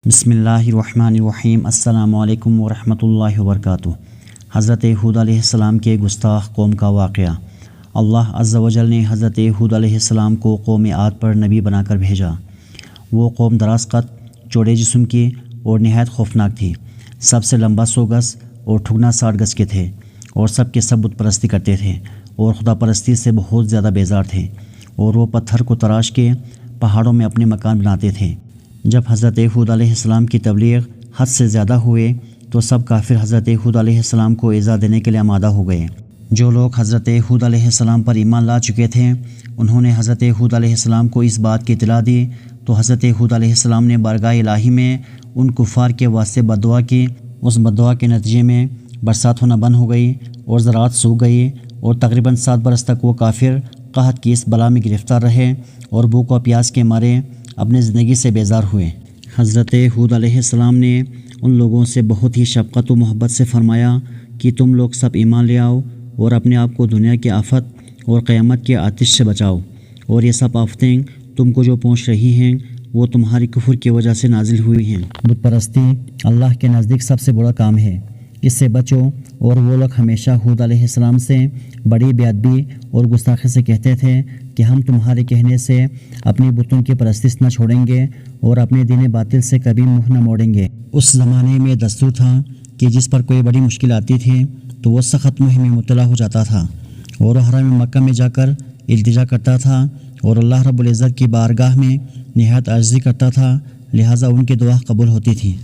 بسم اللہ الرحمن الرحیم۔ السلام علیکم ورحمۃ اللہ وبرکاتہ۔ حضرت ہود علیہ السلام کے گستاخ قوم کا واقعہ۔ اللہ عز و جل نے حضرت ہود علیہ السلام کو قوم عاد پر نبی بنا کر بھیجا۔ وہ قوم دراز قد، چوڑے جسم کی اور نہایت خوفناک تھی۔ سب سے لمبا 100 گز اور ٹھگنا 60 گز کے تھے، اور سب کے سب بت پرستی کرتے تھے اور خدا پرستی سے بہت زیادہ بیزار تھے، اور وہ پتھر کو تراش کے پہاڑوں میں اپنے مکان بناتے تھے۔ جب حضرت ہود علیہ السلام کی تبلیغ حد سے زیادہ ہوئے تو سب کافر حضرت ہود علیہ السلام کو ایذا دینے کے لیے آمادہ ہو گئے۔ جو لوگ حضرت ہود علیہ السلام پر ایمان لا چکے تھے، انہوں نے حضرت ہود علیہ السلام کو اس بات کی اطلاع دی تو حضرت ہود علیہ السلام نے بارگاہ الہی میں ان کفار کے واسطے بد دعا کی۔ اس بد دعا کے نتیجے میں برسات ہونا بند ہو گئی اور زراعت سوکھ گئی، اور تقریباً 7 برس تک وہ کافر قحط کی اس بلا میں گرفتار رہے اور بھوک و پیاس کے مارے اپنی زندگی سے بیزار ہوئے۔ حضرت ہود علیہ السلام نے ان لوگوں سے بہت ہی شفقت و محبت سے فرمایا کہ تم لوگ سب ایمان لے آؤ اور اپنے آپ کو دنیا کی آفت اور قیامت کے آتش سے بچاؤ، اور یہ سب آفتیں تم کو جو پہنچ رہی ہیں وہ تمہاری کفر کی وجہ سے نازل ہوئی ہیں۔ بت پرستی اللہ کے نزدیک سب سے بڑا کام ہے، اس سے بچو۔ اور وہ لوگ ہمیشہ ہود علیہ السلام سے بڑی بے ادبی اور گستاخی سے کہتے تھے کہ ہم تمہارے کہنے سے اپنی بتوں کی پرستش نہ چھوڑیں گے اور اپنے دین باطل سے کبھی منہ نہ موڑیں گے۔ اس زمانے میں دستور تھا کہ جس پر کوئی بڑی مشکل آتی تھی تو وہ سخت مہم میں مبتلا ہو جاتا تھا اور حرم مکہ میں جا کر التجا کرتا تھا اور اللہ رب العزت کی بارگاہ میں نہایت عاجزی کرتا تھا، لہٰذا ان کی دعا قبول ہوتی تھی۔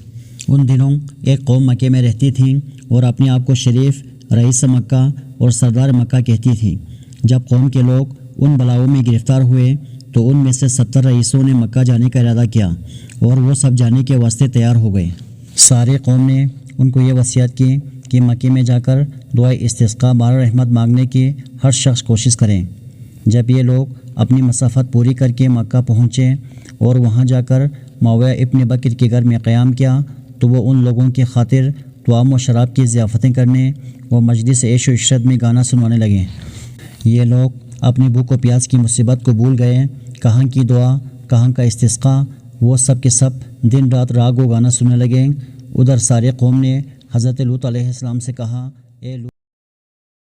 ان دنوں ایک قوم مکے میں رہتی تھی اور اپنے آپ کو شریف، رئیس مکہ اور سردار مکہ کہتی تھی۔ جب قوم کے لوگ ان بلاؤں میں گرفتار ہوئے تو ان میں سے 70 رئیسوں نے مکہ جانے کا ارادہ کیا اور وہ سب جانے کے واسطے تیار ہو گئے۔ ساری قوم نے ان کو یہ وصیت کی کہ مکے میں جا کر دعائے استسقاء بار رحمت مانگنے کی ہر شخص کوشش کریں۔ جب یہ لوگ اپنی مسافت پوری کر کے مکہ پہنچے اور وہاں جا کر معاویہ ابن بکر کے گھر میں قیام کیا تو وہ ان لوگوں کی خاطر طعام و شراب کی ضیافتیں کرنے و مجلس عیش و عشرت میں گانا سنوانے لگے۔ یہ لوگ اپنی بھوک و پیاس کی مصیبت کو بھول گئے، کہاں کی دعا، کہاں کا استسقاء، وہ سب کے سب دن رات راگ و گانا سننے لگے۔ ادھر سارے قوم نے حضرت لوط علیہ السلام سے کہا، اے لوط